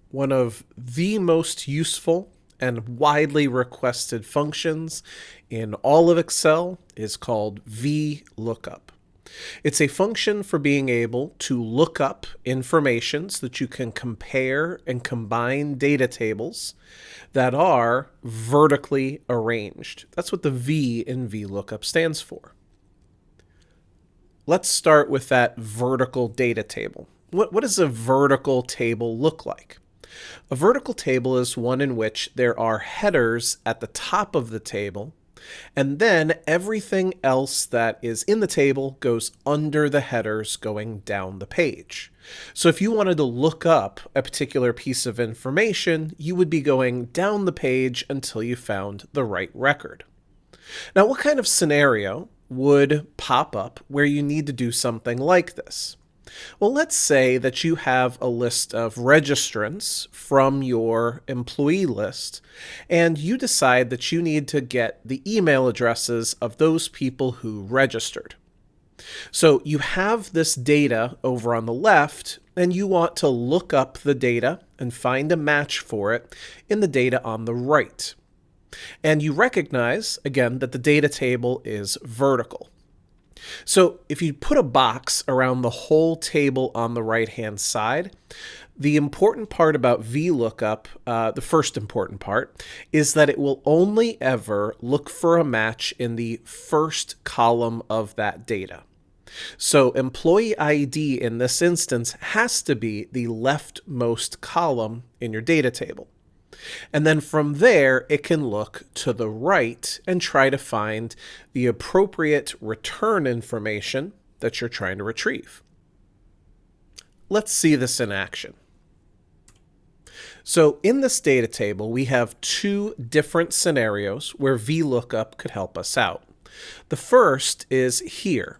One of the most useful and widely requested functions in all of Excel is called VLOOKUP. It's a function for being able to look up information so that you can compare and combine data tables that are vertically arranged. That's what the V in VLOOKUP stands for. Let's start with that vertical data table. What does a vertical table look like? A vertical table is one in which there are headers at the top of the table, and then everything else that is in the table goes under the headers going down the page. So if you wanted to look up a particular piece of information, you would be going down the page until you found the right record. Now, what kind of scenario would pop up where you need to do something like this? Well, let's say that you have a list of registrants from your employee list, and you decide that you need to get the email addresses of those people who registered. So you have this data over on the left, and you want to look up the data and find a match for it in the data on the right. And you recognize, again, that the data table is vertical. So if you put a box around the whole table on the right-hand side, the important part about VLOOKUP, the first important part, is that it will only ever look for a match in the first column of that data. So employee ID in this instance has to be the leftmost column in your data table. And then from there, it can look to the right and try to find the appropriate return information that you're trying to retrieve. Let's see this in action. So in this data table, we have two different scenarios where VLOOKUP could help us out. The first is here.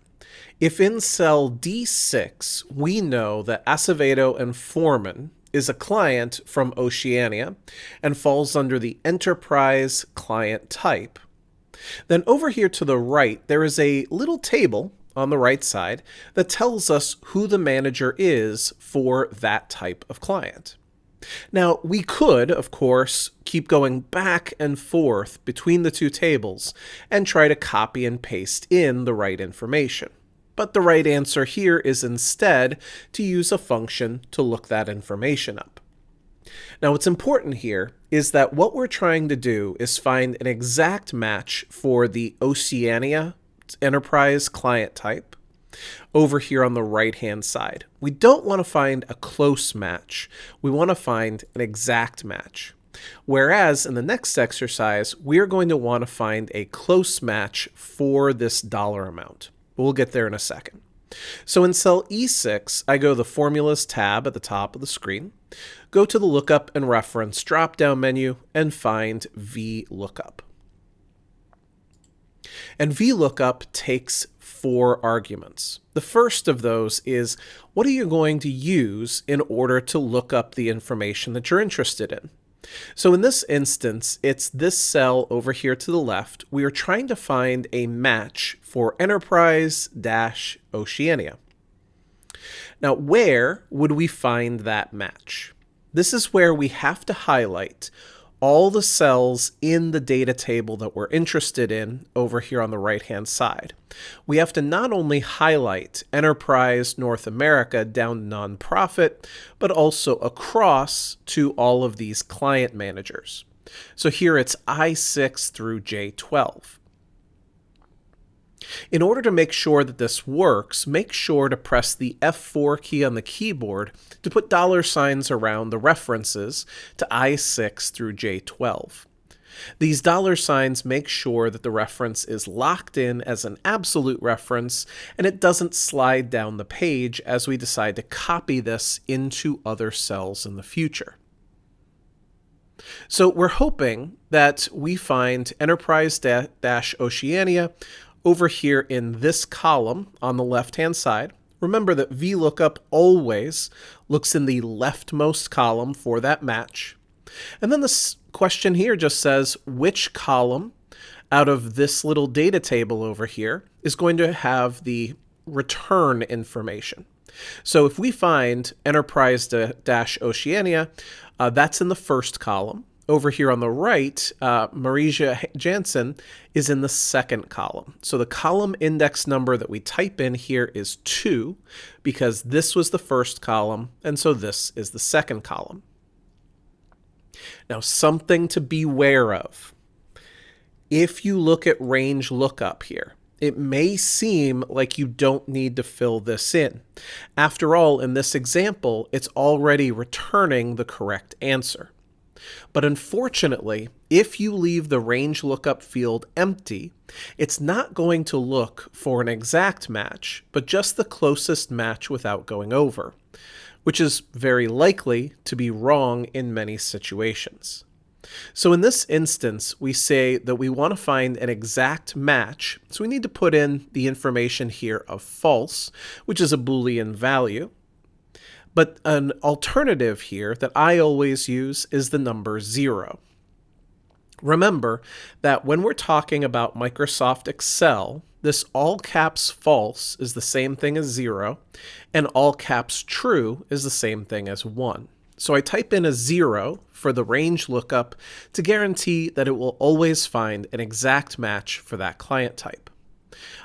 If in cell D6, we know that Acevedo and Foreman is a client from Oceania and falls under the enterprise client type, then over here to the right, there is a little table on the right side that tells us who the manager is for that type of client. Now, we could, of course, keep going back and forth between the two tables and try to copy and paste in the right information. But the right answer here is instead to use a function to look that information up. Now, what's important here is that what we're trying to do is find an exact match for the Oceania enterprise client type over here on the right-hand side. We don't want to find a close match. We want to find an exact match. Whereas in the next exercise, we're going to want to find a close match for this dollar amount. We'll get there in a second. So in cell E6, I go to the Formulas tab at the top of the screen, go to the Lookup and Reference drop-down menu, and find VLOOKUP. And VLOOKUP takes 4 arguments. The first of those is, what are you going to use in order to look up the information that you're interested in? So in this instance, it's this cell over here to the left. We are trying to find a match for Enterprise-Oceania. Now, where would we find that match? This is where we have to highlight all the cells in the data table that we're interested in over here on the right-hand side. We have to not only highlight Enterprise North America down to Nonprofit, but also across to all of these client managers. So here it's I6 through J12. In order to make sure that this works, make sure to press the F4 key on the keyboard to put dollar signs around the references to I6 through J12. These dollar signs make sure that the reference is locked in as an absolute reference and it doesn't slide down the page as we decide to copy this into other cells in the future. So we're hoping that we find Enterprise-Oceania over here in this column on the left-hand side. Remember that VLOOKUP always looks in the leftmost column for that match. And then this question here just says, which column out of this little data table over here is going to have the return information? So if we find Enterprise-Oceania, that's in the first column. Over here on the right, Marija Jansen is in the second column. So the column index number that we type in here is 2 because this was the first column, and so this is the second column. Now, something to beware of. If you look at range lookup here, it may seem like you don't need to fill this in. After all, in this example, it's already returning the correct answer. But unfortunately, if you leave the range lookup field empty, it's not going to look for an exact match, but just the closest match without going over, which is very likely to be wrong in many situations. So in this instance, we say that we want to find an exact match, so we need to put in the information here of false, which is a Boolean value. But an alternative here that I always use is the number 0. Remember that when we're talking about Microsoft Excel, this all caps false is the same thing as 0, and all caps true is the same thing as 1. So I type in a 0 for the range lookup to guarantee that it will always find an exact match for that client type.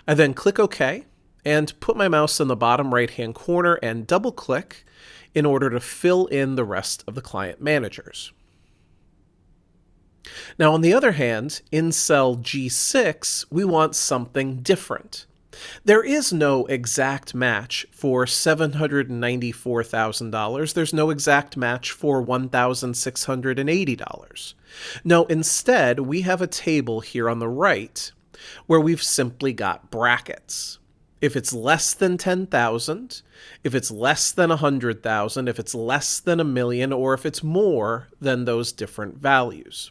I then click OK and put my mouse in the bottom right-hand corner and double-click in order to fill in the rest of the client managers. Now, on the other hand, in cell G6, we want something different. There is no exact match for $794,000. There's no exact match for $1,680. No, instead, we have a table here on the right where we've simply got brackets. If it's less than 10,000, if it's less than 100,000, if it's less than 1,000,000, or if it's more than those different values.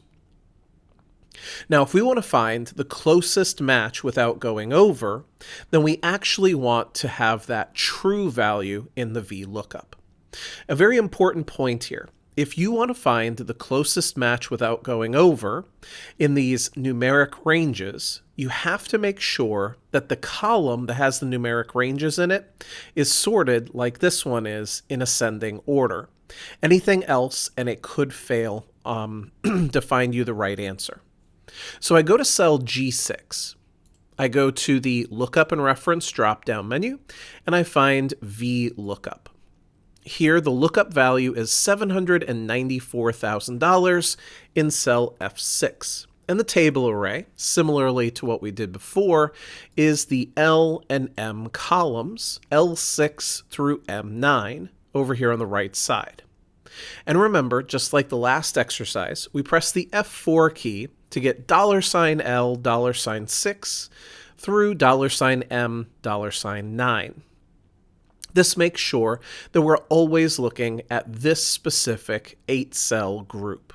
Now, if we want to find the closest match without going over, then we actually want to have that true value in the VLOOKUP. A very important point here. If you want to find the closest match without going over in these numeric ranges, you have to make sure that the column that has the numeric ranges in it is sorted like this one is in ascending order. Anything else, and it could fail to find you the right answer. So I go to cell G6. I go to the Lookup and Reference drop-down menu, and I find VLOOKUP. Here, the lookup value is $794,000 in cell F6. And the table array, similarly to what we did before, is the L and M columns, L6 through M9, over here on the right side. And remember, just like the last exercise, we press the F4 key to get $L, $6 through $M, $9. This makes sure that we're always looking at this specific 8-cell group.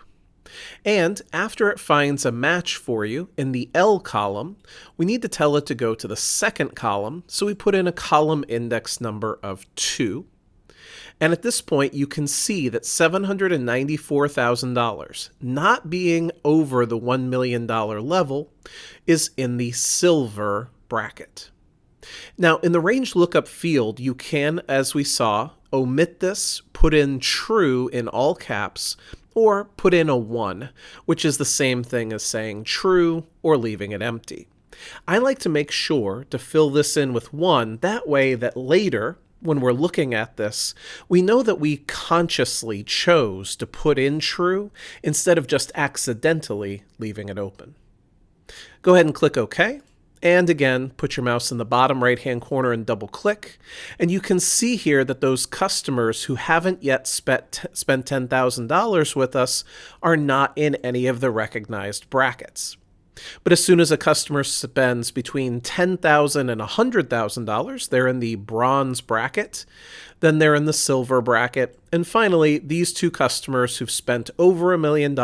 And after it finds a match for you in the L column, we need to tell it to go to the second column, so we put in a column index number of 2. And at this point, you can see that $794,000, not being over the $1 million level, is in the silver bracket. Now, in the range lookup field, you can, as we saw, omit this, put in true in all caps, or put in a 1, which is the same thing as saying true or leaving it empty. I like to make sure to fill this in with 1, that way that later, when we're looking at this, we know that we consciously chose to put in true instead of just accidentally leaving it open. Go ahead and click OK. And again, put your mouse in the bottom right-hand corner and double-click, and you can see here that those customers who haven't yet spent $10,000 with us are not in any of the recognized brackets. But as soon as a customer spends between $10,000 and $100,000, they're in the bronze bracket, then they're in the silver bracket, and finally, these two customers who've spent over $1 million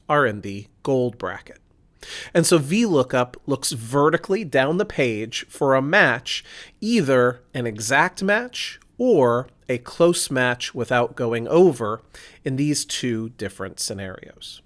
are in the gold bracket. And so VLOOKUP looks vertically down the page for a match, either an exact match or a close match without going over in these two different scenarios.